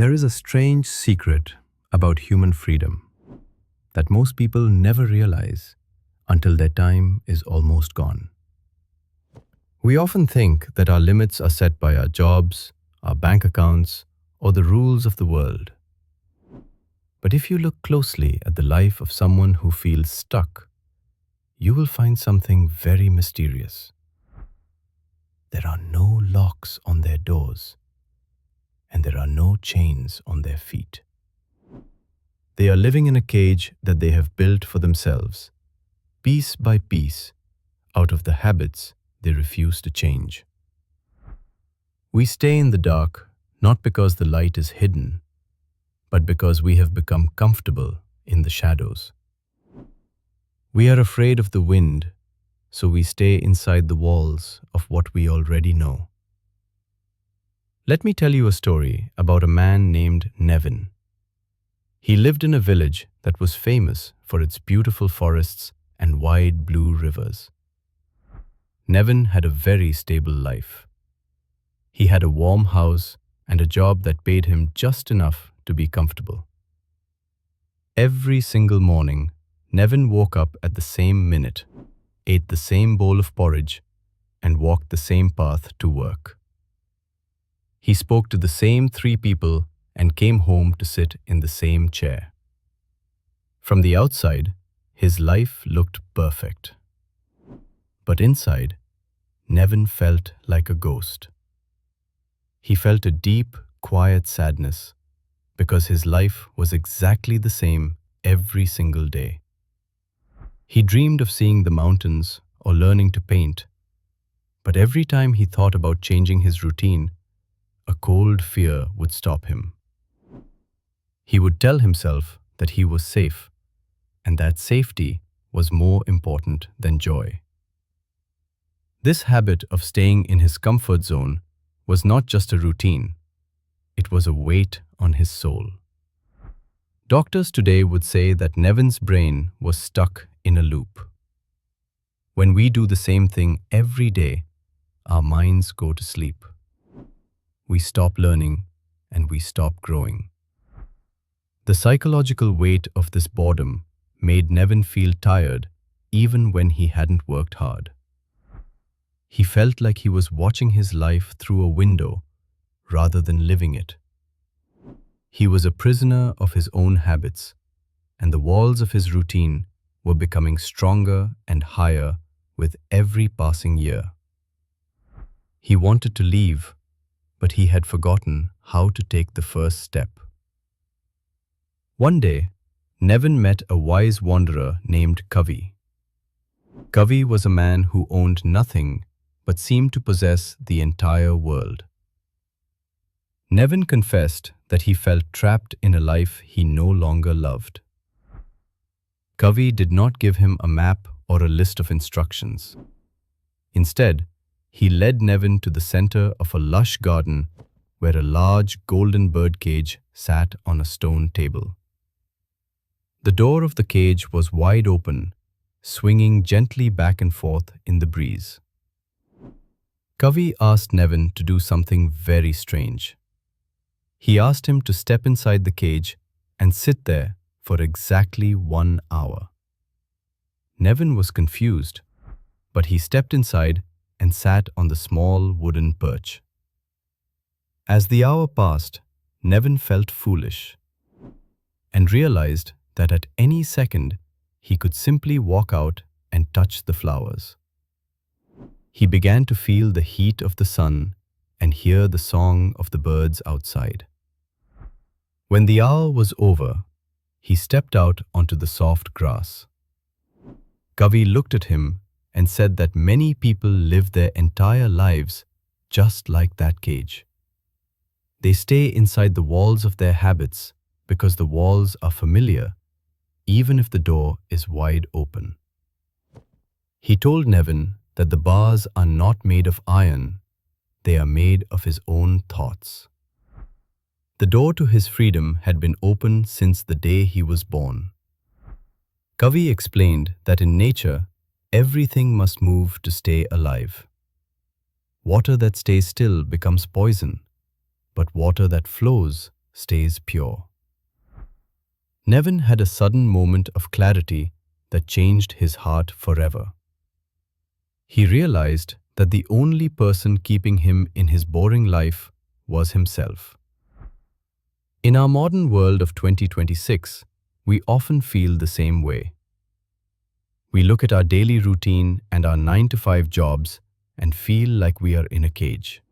There is a strange secret about human freedom that most people never realize until their time is almost gone. We often think that our limits are set by our jobs, our bank accounts, or the rules of the world. But if you look closely at the life of someone who feels stuck, you will find something very mysterious. There are no locks on their doors, and there are no chains on their feet. They are living in a cage that they have built for themselves, piece by piece, out of the habits they refuse to change. We stay in the dark not because the light is hidden, but because we have become comfortable in the shadows. We are afraid of the wind, so we stay inside the walls of what we already know. Let me tell you a story about a man named Nevin. He lived in a village that was famous for its beautiful forests and wide blue rivers. Nevin had a very stable life. He had a warm house and a job that paid him just enough to be comfortable. Every single morning, Nevin woke up at the same minute, ate the same bowl of porridge, and walked the same path to work. He spoke to the same 3 people and came home to sit in the same chair. From the outside, his life looked perfect. But inside, Nevin felt like a ghost. He felt a deep, quiet sadness because his life was exactly the same every single day. He dreamed of seeing the mountains or learning to paint, but every time he thought about changing his routine, a cold fear would stop him. He would tell himself that he was safe, and that safety was more important than joy. This habit of staying in his comfort zone was not just a routine, it was a weight on his soul. Doctors today would say that Nevin's brain was stuck in a loop. When we do the same thing every day, our minds go to sleep. We stop learning and we stop growing. The psychological weight of this boredom made Nevin feel tired even when he hadn't worked hard. He felt like he was watching his life through a window rather than living it. He was a prisoner of his own habits, and the walls of his routine were becoming stronger and higher with every passing year. He wanted to leave, but he had forgotten how to take the first step. One day, Nevin met a wise wanderer named Kavi. Kavi was a man who owned nothing but seemed to possess the entire world. Nevin confessed that he felt trapped in a life he no longer loved. Kavi did not give him a map or a list of instructions. Instead, he led Nevin to the center of a lush garden where a large golden birdcage sat on a stone table. The door of the cage was wide open, swinging gently back and forth in the breeze. Kavi asked Nevin to do something very strange. He asked him to step inside the cage and sit there for exactly 1 hour. Nevin was confused, but he stepped inside and sat on the small wooden perch. As the hour passed, Nevin felt foolish and realized that at any second he could simply walk out and touch the flowers. He began to feel the heat of the sun and hear the song of the birds outside. When the hour was over, he stepped out onto the soft grass. Kavi looked at him and said that many people live their entire lives just like that cage. They stay inside the walls of their habits because the walls are familiar, even if the door is wide open. He told Nevin that the bars are not made of iron, they are made of his own thoughts. The door to his freedom had been open since the day he was born. Kavi explained that in nature, everything must move to stay alive. Water that stays still becomes poison, but water that flows stays pure. Nevin had a sudden moment of clarity that changed his heart forever. He realized that the only person keeping him in his boring life was himself. In our modern world of 2026, we often feel the same way. We look at our daily routine and our 9 to 5 jobs and feel like we are in a cage.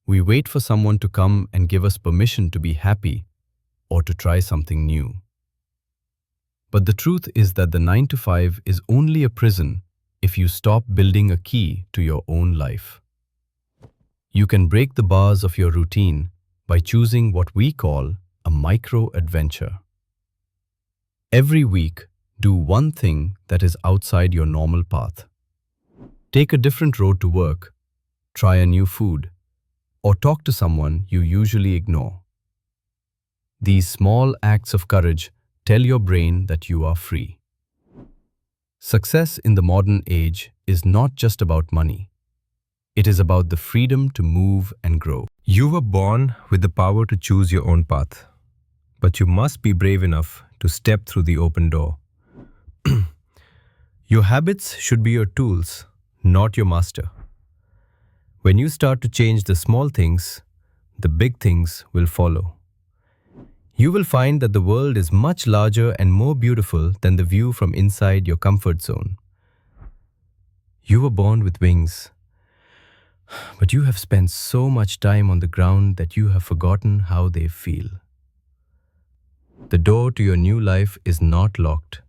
We wait for someone to come and give us permission to be happy or to try something new. But the truth is that the 9 to 5 is only a prison if you stop building a key to your own life. You can break the bars of your routine by choosing what we call a micro-adventure. Every week, do one thing that is outside your normal path. Take a different road to work, try a new food, or talk to someone you usually ignore. These small acts of courage tell your brain that you are free. Success in the modern age is not just about money. It is about the freedom to move and grow. You were born with the power to choose your own path, but you must be brave enough to step through the open door. Your habits should be your tools, not your master. When you start to change the small things, the big things will follow. You will find that the world is much larger and more beautiful than the view from inside your comfort zone. You were born with wings, but you have spent so much time on the ground that you have forgotten how they feel. The door to your new life is not locked,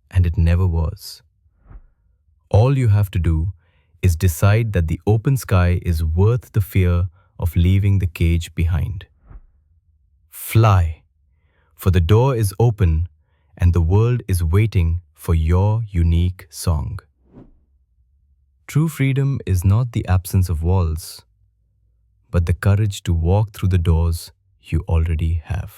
and it never was. All you have to do is decide that the open sky is worth the fear of leaving the cage behind. Fly, for the door is open and the world is waiting for your unique song. True freedom is not the absence of walls, but the courage to walk through the doors you already have.